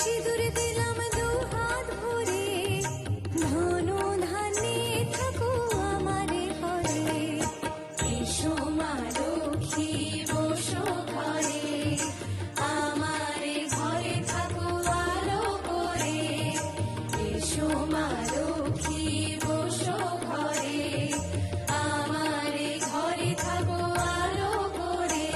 সিঁদুর দিলাম দু হাত ভরে, ধন ধান্যে থাকো আমারে ঘরে। এসো মা লক্ষ্মী বসো ঘরে, আমারে ঘরে থাকো আলো করে। এসো মা লক্ষ্মী বসো ঘরে, আমারে ঘরে থাকো আলো করে।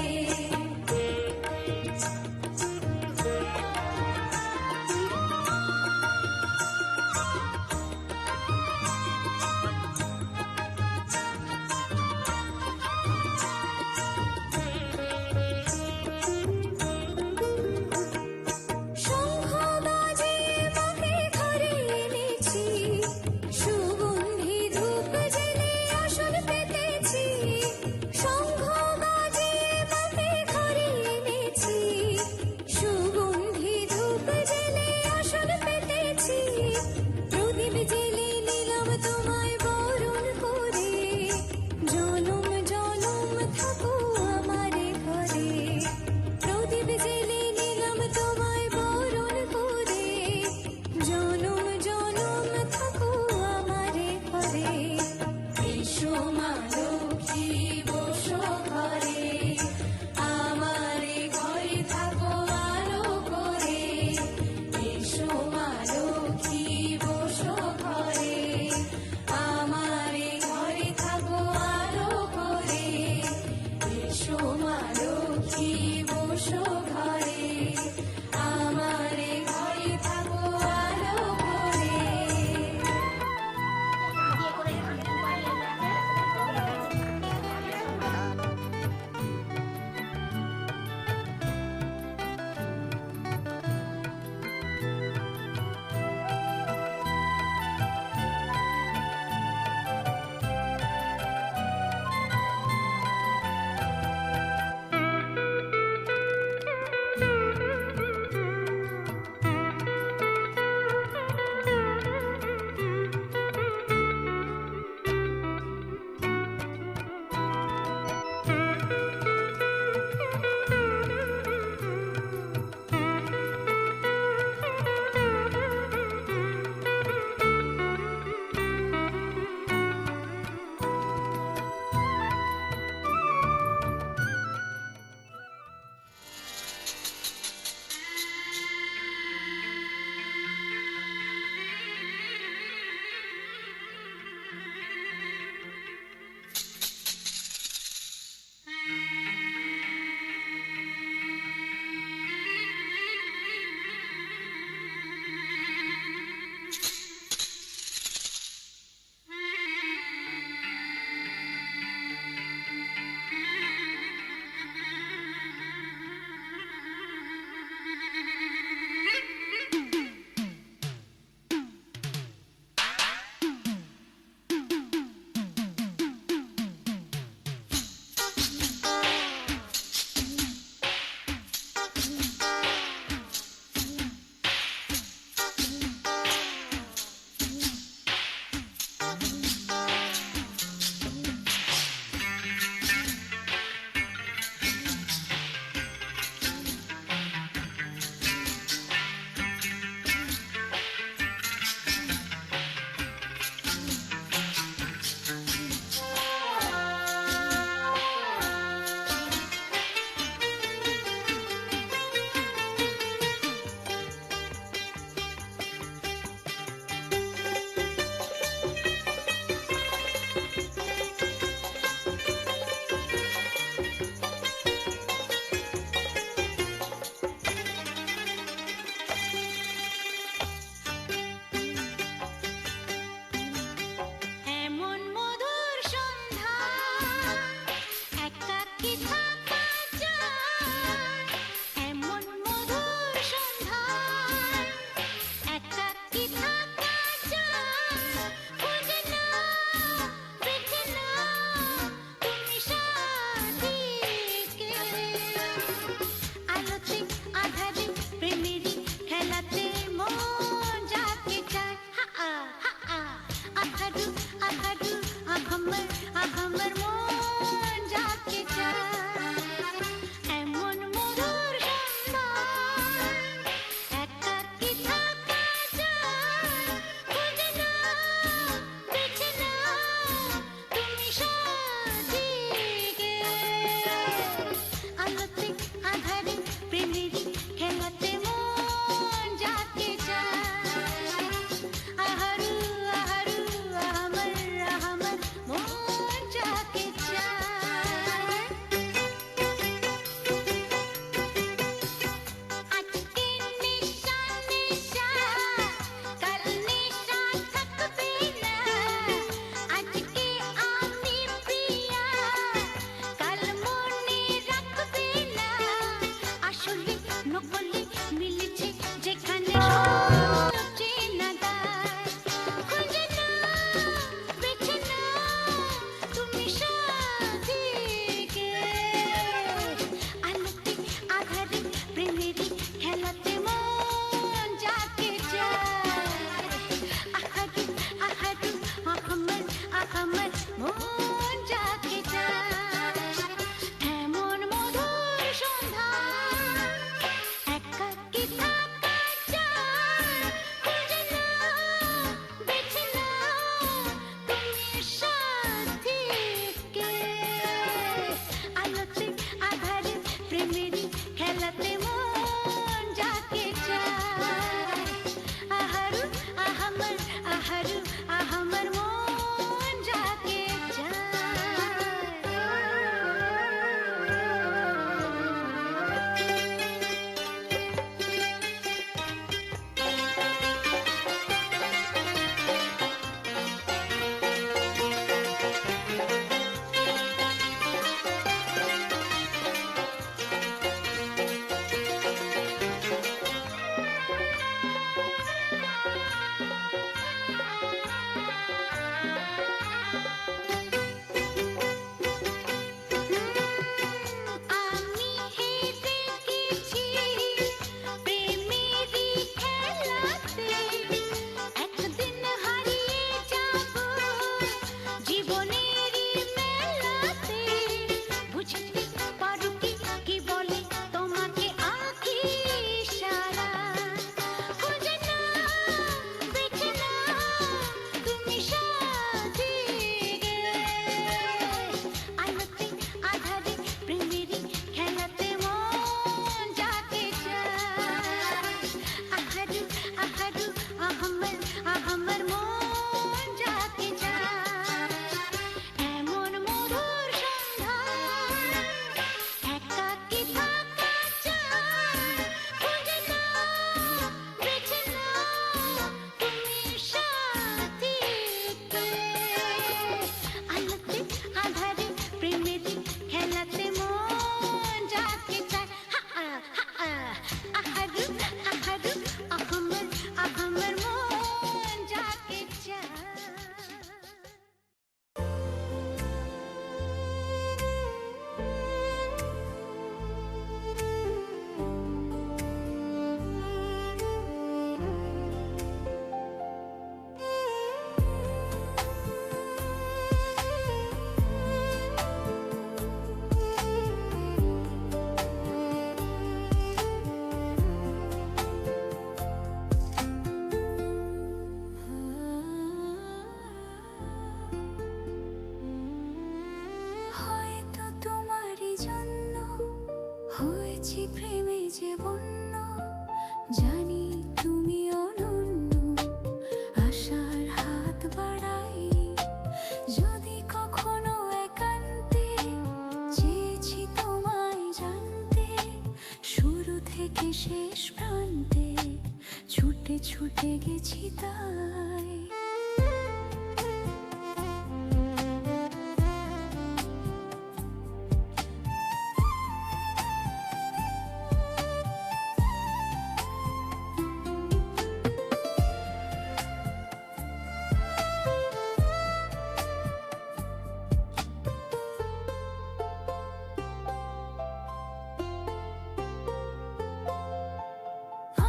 ছুটে ছুটে গেছি তাই।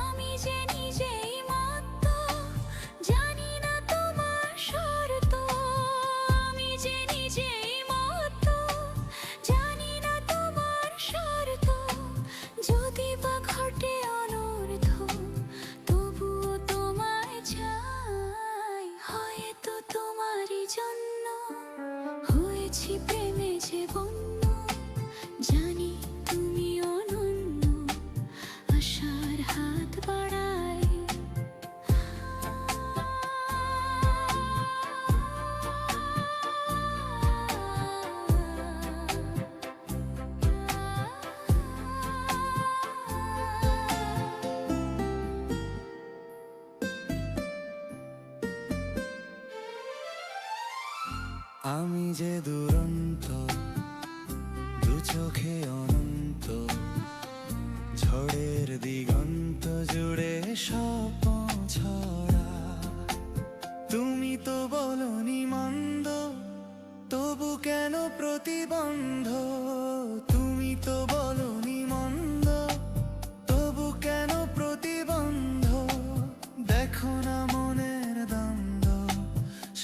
আমি যে নিজেই মত্ত, জানি না তোমার শর্ত। আমি যে নিজেই মত্ত, জানি না তোমার শর্ত। যদি বা ঘটে অনর্থ, তবুও তোমায় চাই। হয়তো তোমারই জন্য হয়েছি প্রেমে যে বন্য। জানি তুমি অনন্য, আশার হাত বাড়াই। আমি যে দুরন্ত, দু চোখে অনন্ত, ঝড়ের দিগন্ত জুড়ে স্বপ্ন ছড়া। তুমি তো বলনি মন্দ, তবু কেন প্রতিবন্ধ? তুমি তো বলনি মন্দ, তবু কেন প্রতিবন্ধ? দেখো না মনের দ্বন্দ্ব,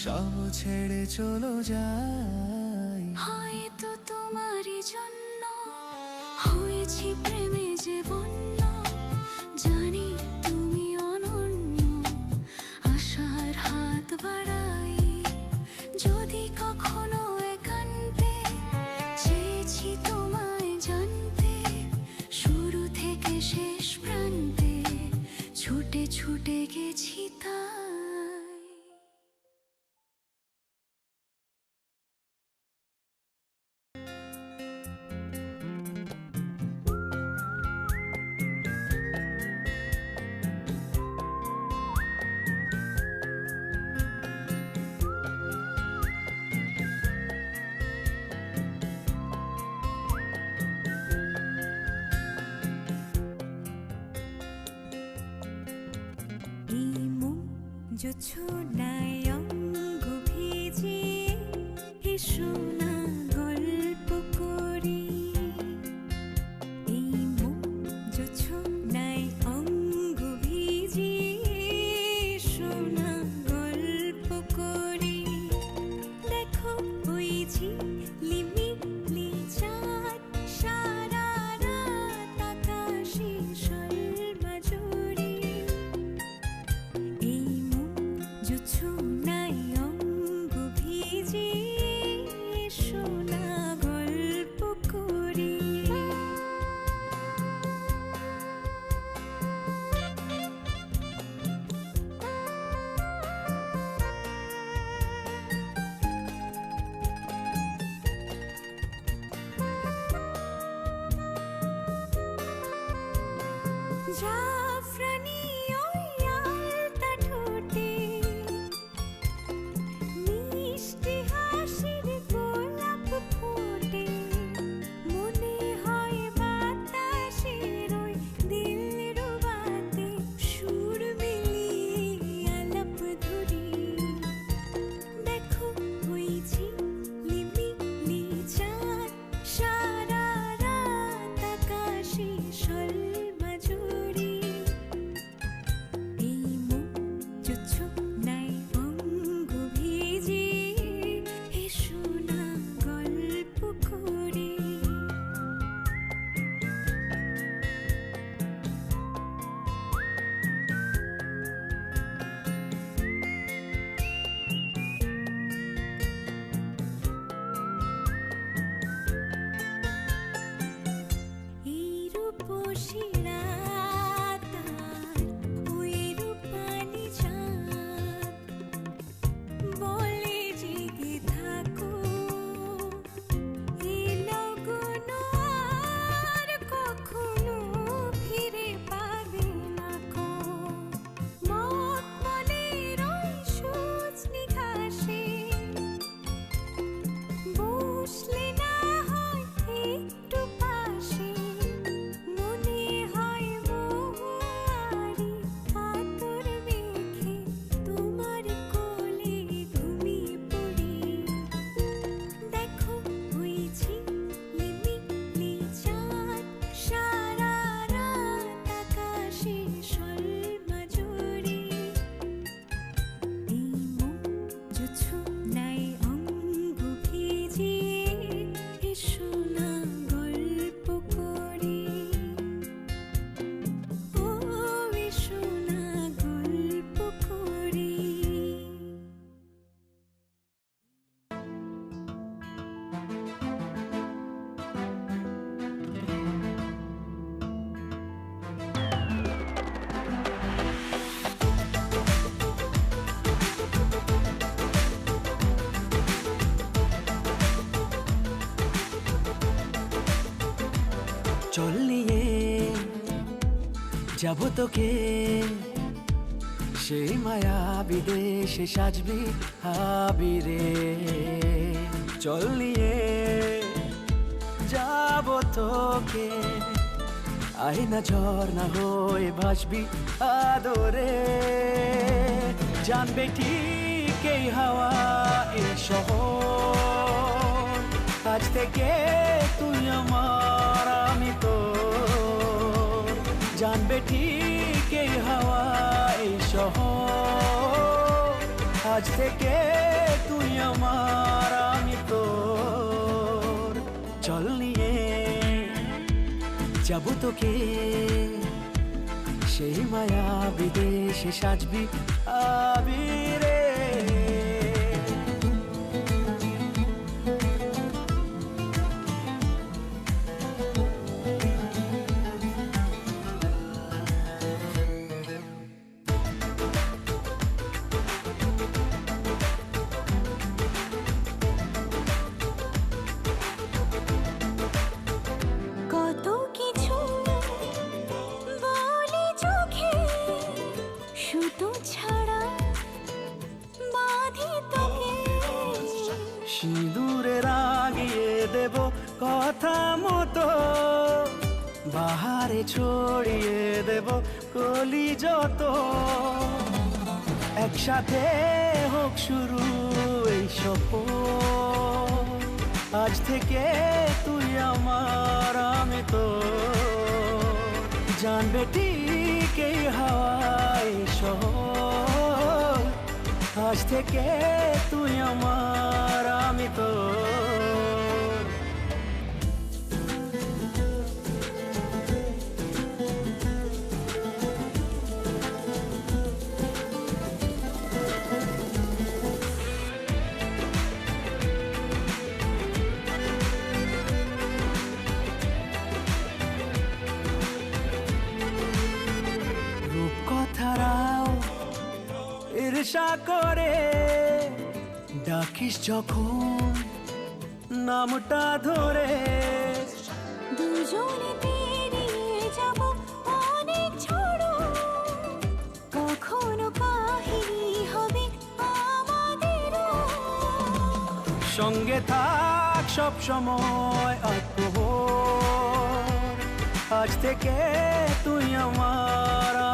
সব ছেড়ে চলো যাই। হয়তো তোমারই জন্য হয়েছি প্রেমে যে বন্য। জানি তুমি অনন্য, আশার হাত বাড়াই। যদি কখনো একান্তে চেয়েছি তোমায় জানতে, শুরু থেকে শেষ প্রান্তে ছুটে ছুটে গেছি তাই। এই মন জোছনায় অঙ্গ ভিজিয়ে এসো না গল্প করি। এই মন জোছনায় অঙ্গ ভিজিয়ে এসো না গল্প করি। দেখো ওই ঝিলিমিলি চাঁদ সারা রাত আকাশে শোলমাঝরি। এই মন জোছনায় অঙ্গ ভিজিয়ে এসো না গল্প করি। জাফরানি ওই আলতা ঠোঁটে মিষ্টি হাসির গোলাপ ফোটে। মনে হয় বাতাসের ওই দিলরুবাতে সুর মিলিয়ে আলাপ ধরি। দেখো ওই ঝিলিমিলি চাঁদ সারা রাত আকাশে শোলমাঝরি। যাব তোকে সেই মায়া বিদেশে সাজবি আবিরে চল নিয়ে যাব তোকে আয়না ঝর্ণা হয়ে ভাসবি আদরে জানবে ঠিক এই হাওয়া এই শহর আজ থেকে তুই আমার আমি তোর জানবে ঠিক এই হাওয়া এই শহর আজ থেকে তুই আমার আমি তোর চল নিয়ে যাব তোকে সেই মায়া বিদেশে সাজবি আবিরে কত কিছু বলে চোখে সুতো ছাড়া বাঁধি তোকে সিঁদুরে রাগিয়ে দেব কথা মতো বাহারে ছড়িয়ে দেব কলি যত একসাথে হোক শুরু এই সফর আজ থেকে তুই আমার আমি তো জানবে ঠিক এই হাওয়ায় শহর আজ থেকে তুই আমার আমি তো রূপকথারাও ঈর্ষা করে ডাকিস যখন নামটা ধরে দুজনে পেরিয়ে যাব অনেক ঝড় কখনো কাহিনী হবে আমাদের সঙ্গে থাক সব সময় আজ থেকে তুই আমার